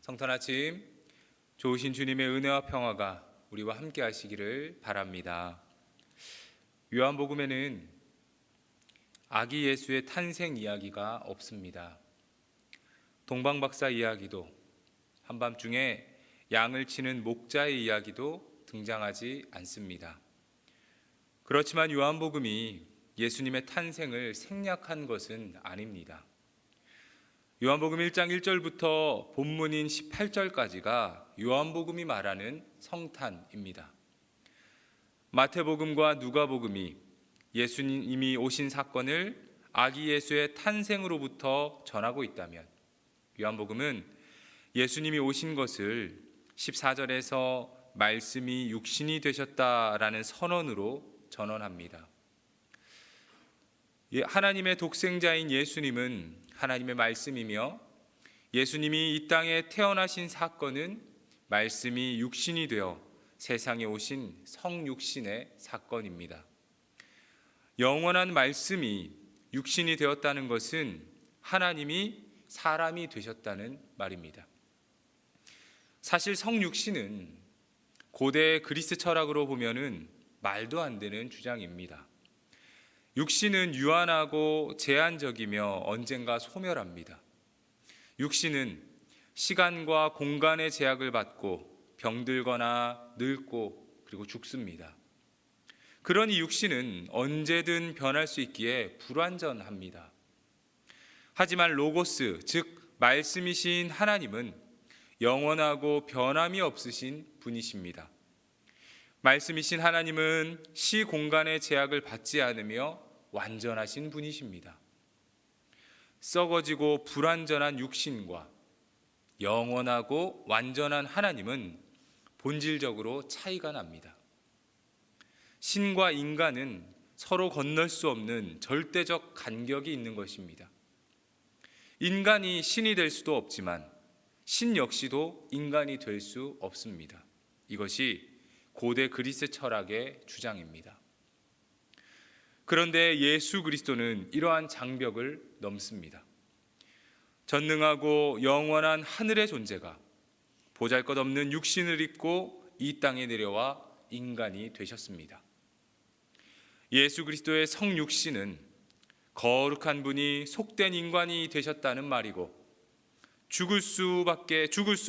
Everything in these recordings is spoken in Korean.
성탄 아침, 좋으신 주님의 은혜와 평화가 우리와 함께 하시기를 바랍니다. 요한복음에는 아기 예수의 탄생 이야기가 없습니다. 동방박사 이야기도, 한밤중에 양을 치는 목자의 이야기도 등장하지 않습니다. 그렇지만 요한복음이 예수님의 탄생을 생략한 것은 아닙니다. 요한복음 1장 1절부터 본문인 18절까지가 요한복음이 말하는 성탄입니다. 마태복음과 누가복음이 예수님이 오신 사건을 아기 예수의 탄생으로부터 전하고 있다면, 요한복음은 예수님이 오신 것을 14절에서 말씀이 육신이 되셨다라는 선언으로 전언합니다. 하나님의 독생자인 예수님은 하나님의 말씀이며, 예수님이 이 땅에 태어나신 사건은 말씀이 육신이 되어 세상에 오신 성육신의 사건입니다. 영원한 말씀이 육신이 되었다는 것은 하나님이 사람이 되셨다는 말입니다. 사실 성육신은 고대 그리스 철학으로 보면은 말도 안 되는 주장입니다. 육신은 유한하고 제한적이며 언젠가 소멸합니다. 육신은 시간과 공간의 제약을 받고 병들거나 늙고 그리고 죽습니다. 그러니 육신은 언제든 변할 수 있기에 불완전합니다. 하지만 로고스, 즉 말씀이신 하나님은 영원하고 변함이 없으신 분이십니다. 말씀이신 하나님은 시 공간의 제약을 받지 않으며 완전하신 분이십니다. 썩어지고 불완전한 육신과 영원하고 완전한 하나님은 본질적으로 차이가 납니다. 신과 인간은 서로 건널 수 없는 절대적 간격이 있는 것입니다. 인간이 신이 될 수도 없지만 신 역시도 인간이 될 수 없습니다. 이것이 고대 그리스 철학의 주장입니다. 그런데 예수 그리스도는 이러한 장벽을 넘습니다. 전능하고 영원한 하늘의 존재가 보잘것없는 육신을 입고 이 땅에 내려와 인간이 되셨습니다. 예수 그리스도의 성육신은 거룩한 분이 속된 인간이 되셨다는 말이고, 죽을 수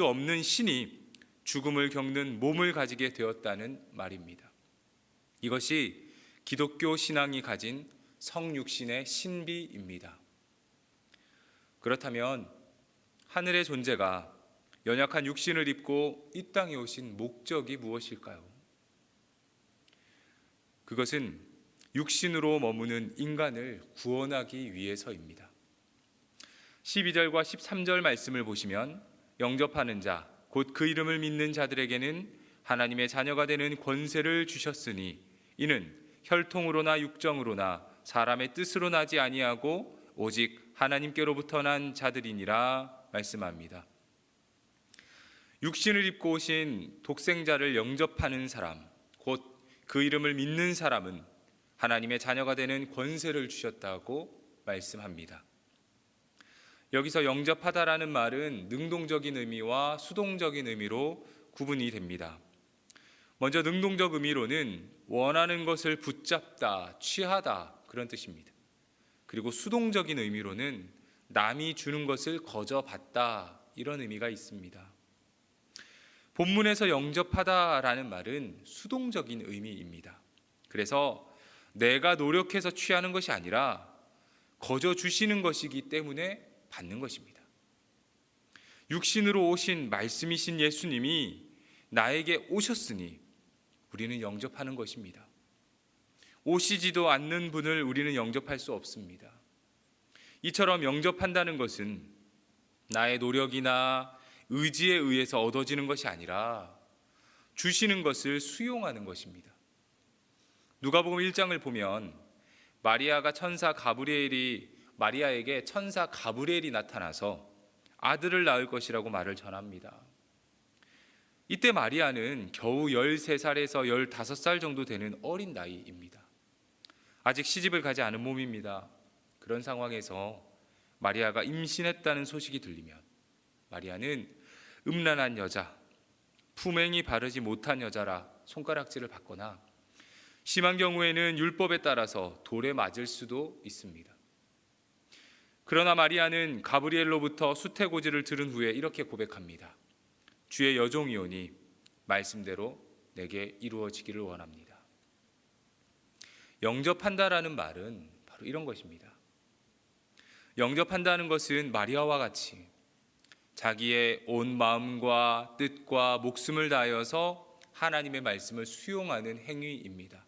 없는 신이 죽음을 겪는 몸을 가지게 되었다는 말입니다. 이것이 기독교 신앙이 가진 성육신의 신비입니다. 그렇다면 하늘의 존재가 연약한 육신을 입고 이 땅에 오신 목적이 무엇일까요? 그것은 육신으로 머무는 인간을 구원하기 위해서입니다. 12절과 13절 말씀을 보시면, 영접하는 자 곧 그 이름을 믿는 자들에게는 하나님의 자녀가 되는 권세를 주셨으니 이는 혈통으로나 육정으로나 사람의 뜻으로 나지 아니하고 오직 하나님께로부터 난 자들이니라 말씀합니다. 육신을 입고 오신 독생자를 영접하는 사람, 곧 그 이름을 믿는 사람은 하나님의 자녀가 되는 권세를 주셨다고 말씀합니다. 여기서 영접하다라는 말은 능동적인 의미와 수동적인 의미로 구분이 됩니다. 먼저 능동적 의미로는 원하는 것을 붙잡다, 취하다 그런 뜻입니다. 그리고 수동적인 의미로는 남이 주는 것을 거저받다 이런 의미가 있습니다. 본문에서 영접하다라는 말은 수동적인 의미입니다. 그래서 내가 노력해서 취하는 것이 아니라 거저 주시는 것이기 때문에 받는 것입니다. 육신으로 오신 말씀이신 예수님이 나에게 오셨으니 우리는 영접하는 것입니다. 오시지도 않는 분을 우리는 영접할 수 없습니다. 이처럼 영접한다는 것은 나의 노력이나 의지에 의해서 얻어지는 것이 아니라 주시는 것을 수용하는 것입니다. 누가복음 1장을 보면 마리아에게 천사 가브리엘이 나타나서 아들을 낳을 것이라고 말을 전합니다. 이때 마리아는 겨우 13살에서 15살 정도 되는 어린 나이입니다. 아직 시집을 가지 않은 몸입니다. 그런 상황에서 마리아가 임신했다는 소식이 들리면 마리아는 음란한 여자, 품행이 바르지 못한 여자라 손가락질을 받거나 심한 경우에는 율법에 따라서 돌에 맞을 수도 있습니다. 그러나 마리아는 가브리엘로부터 수태고지를 들은 후에 이렇게 고백합니다. 주의 여종이오니 말씀대로 내게 이루어지기를 원합니다. 영접한다라는 말은 바로 이런 것입니다. 영접한다는 것은 마리아와 같이 자기의 온 마음과 뜻과 목숨을 다하여서 하나님의 말씀을 수용하는 행위입니다.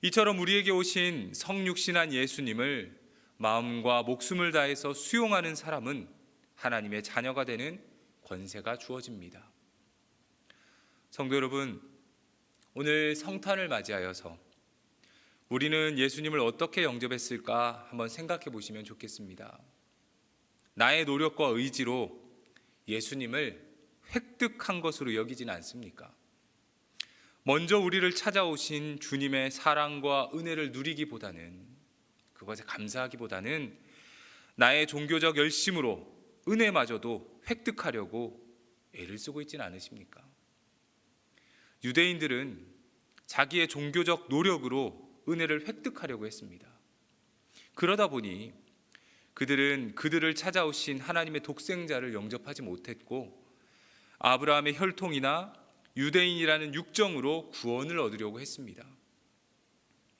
이처럼 우리에게 오신 성육신한 예수님을 마음과 목숨을 다해서 수용하는 사람은 하나님의 자녀가 되는 권세가 주어집니다. 성도 여러분, 오늘 성탄을 맞이하여서 우리는 예수님을 어떻게 영접했을까 한번 생각해 보시면 좋겠습니다. 나의 노력과 의지로 예수님을 획득한 것으로 여기진 않습니까? 먼저 우리를 찾아오신 주님의 사랑과 은혜를 누리기보다는, 그것에 감사하기보다는 나의 종교적 열심으로 은혜마저도 획득하려고 애를 쓰고 있지는 않으십니까? 유대인들은 자기의 종교적 노력으로 은혜를 획득하려고 했습니다. 그러다 보니 그들은 그들을 찾아오신 하나님의 독생자를 영접하지 못했고 아브라함의 혈통이나 유대인이라는 육정으로 구원을 얻으려고 했습니다.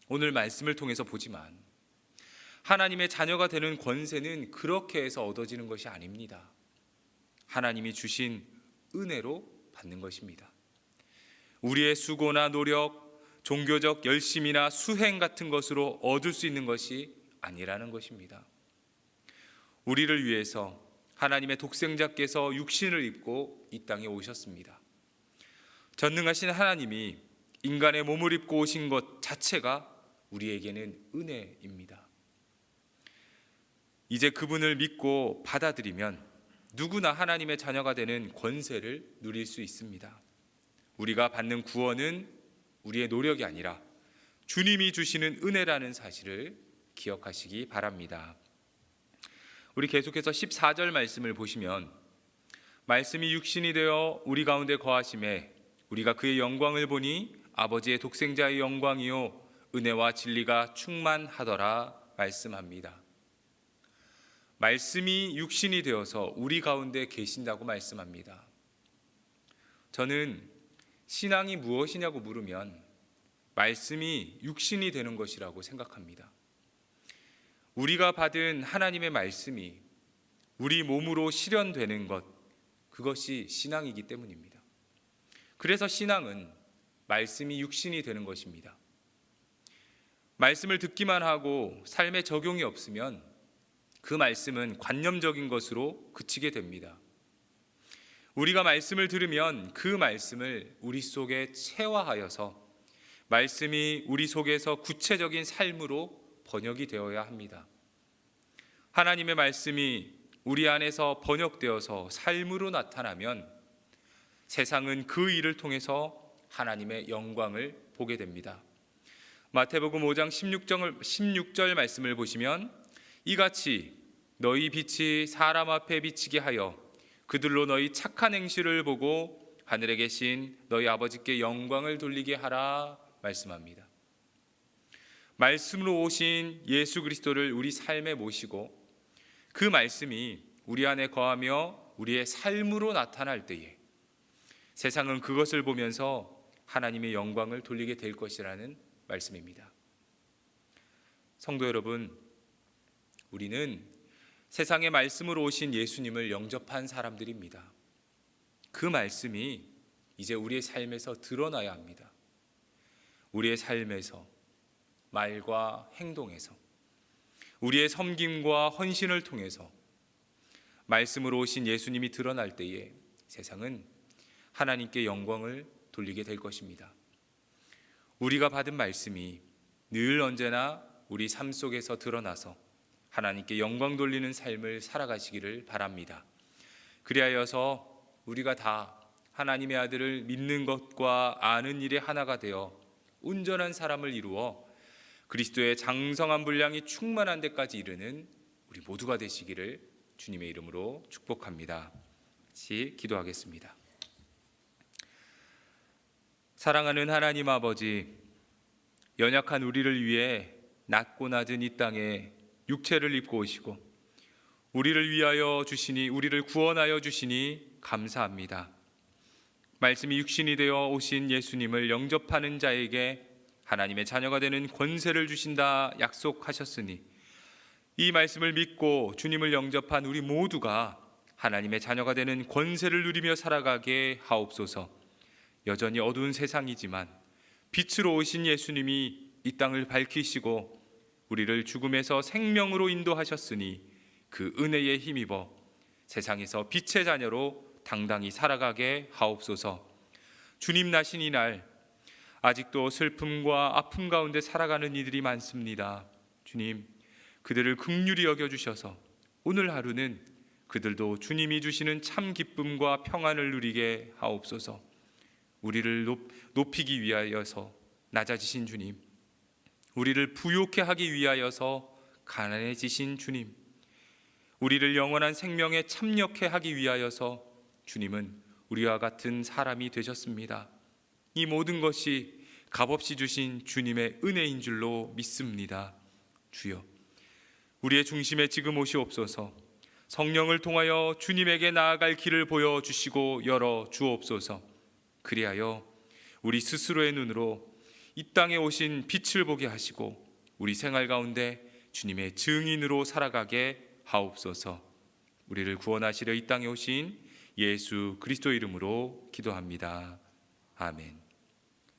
오늘 말씀을 통해서 보지만 하나님의 자녀가 되는 권세는 그렇게 해서 얻어지는 것이 아닙니다. 하나님이 주신 은혜로 받는 것입니다. 우리의 수고나 노력, 종교적 열심이나 수행 같은 것으로 얻을 수 있는 것이 아니라는 것입니다. 우리를 위해서 하나님의 독생자께서 육신을 입고 이 땅에 오셨습니다. 전능하신 하나님이 인간의 몸을 입고 오신 것 자체가 우리에게는 은혜입니다. 이제 그분을 믿고 받아들이면 누구나 하나님의 자녀가 되는 권세를 누릴 수 있습니다. 우리가 받는 구원은 우리의 노력이 아니라 주님이 주시는 은혜라는 사실을 기억하시기 바랍니다. 우리 계속해서 14절 말씀을 보시면 말씀이 육신이 되어 우리 가운데 거하심에 우리가 그의 영광을 보니 아버지의 독생자의 영광이요 은혜와 진리가 충만하더라 말씀합니다. 말씀이 육신이 되어서 우리 가운데 계신다고 말씀합니다. 저는 신앙이 무엇이냐고 물으면 말씀이 육신이 되는 것이라고 생각합니다. 우리가 받은 하나님의 말씀이 우리 몸으로 실현되는 것, 그것이 신앙이기 때문입니다. 그래서 신앙은 말씀이 육신이 되는 것입니다. 말씀을 듣기만 하고 삶에 적용이 없으면 그 말씀은 관념적인 것으로 그치게 됩니다. 우리가 말씀을 들으면 그 말씀을 우리 속에 체화하여서 말씀이 우리 속에서 구체적인 삶으로 번역이 되어야 합니다. 하나님의 말씀이 우리 안에서 번역되어서 삶으로 나타나면 세상은 그 일을 통해서 하나님의 영광을 보게 됩니다. 마태복음 5장 16절 말씀을 보시면 이같이 너희 빛이 사람 앞에 비치게 하여 그들로 너희 착한 행실을 보고 하늘에 계신 너희 아버지께 영광을 돌리게 하라 말씀합니다. 말씀으로 오신 예수 그리스도를 우리 삶에 모시고 그 말씀이 우리 안에 거하며 우리의 삶으로 나타날 때에 세상은 그것을 보면서 하나님의 영광을 돌리게 될 것이라는 말씀입니다. 성도 여러분, 우리는 세상의 말씀으로 오신 예수님을 영접한 사람들입니다. 그 말씀이 이제 우리의 삶에서 드러나야 합니다. 우리의 삶에서, 말과 행동에서, 우리의 섬김과 헌신을 통해서 말씀으로 오신 예수님이 드러날 때에 세상은 하나님께 영광을 돌리게 될 것입니다. 우리가 받은 말씀이 늘 언제나 우리 삶 속에서 드러나서 하나님께 영광 돌리는 삶을 살아가시기를 바랍니다. 그리하여서 우리가 다 하나님의 아들을 믿는 것과 아는 일에 하나가 되어 온전한 사람을 이루어 그리스도의 장성한 분량이 충만한 데까지 이르는 우리 모두가 되시기를 주님의 이름으로 축복합니다. 같이 기도하겠습니다. 사랑하는 하나님 아버지, 연약한 우리를 위해 낮고 낮은 이 땅에 육체를 입고 오시고 우리를 위하여 주시니, 우리를 구원하여 주시니 감사합니다. 말씀이 육신이 되어 오신 예수님을 영접하는 자에게 하나님의 자녀가 되는 권세를 주신다 약속하셨으니, 이 말씀을 믿고 주님을 영접한 우리 모두가 하나님의 자녀가 되는 권세를 누리며 살아가게 하옵소서. 여전히 어두운 세상이지만 빛으로 오신 예수님이 이 땅을 밝히시고 우리를 죽음에서 생명으로 인도하셨으니 그 은혜에 힘입어 세상에서 빛의 자녀로 당당히 살아가게 하옵소서. 주님 나신 이날 아직도 슬픔과 아픔 가운데 살아가는 이들이 많습니다. 주님, 그들을 긍휼히 여겨주셔서 오늘 하루는 그들도 주님이 주시는 참 기쁨과 평안을 누리게 하옵소서. 우리를 높이기 위하여서 낮아지신 주님, 우리를 부요케 하기 위하여서 가난해지신 주님, 우리를 영원한 생명에 참여케 하기 위하여서 주님은 우리와 같은 사람이 되셨습니다. 이 모든 것이 값없이 주신 주님의 은혜인 줄로 믿습니다. 주여, 우리의 중심에 지금 오시옵소서. 성령을 통하여 주님에게 나아갈 길을 보여주시고 열어 주옵소서. 그리하여 우리 스스로의 눈으로 이 땅에 오신 빛을 보게 하시고 우리 생활 가운데 주님의 증인으로 살아가게 하옵소서. 우리를 구원하시려 이 땅에 오신 예수 그리스도 이름으로 기도합니다. 아멘.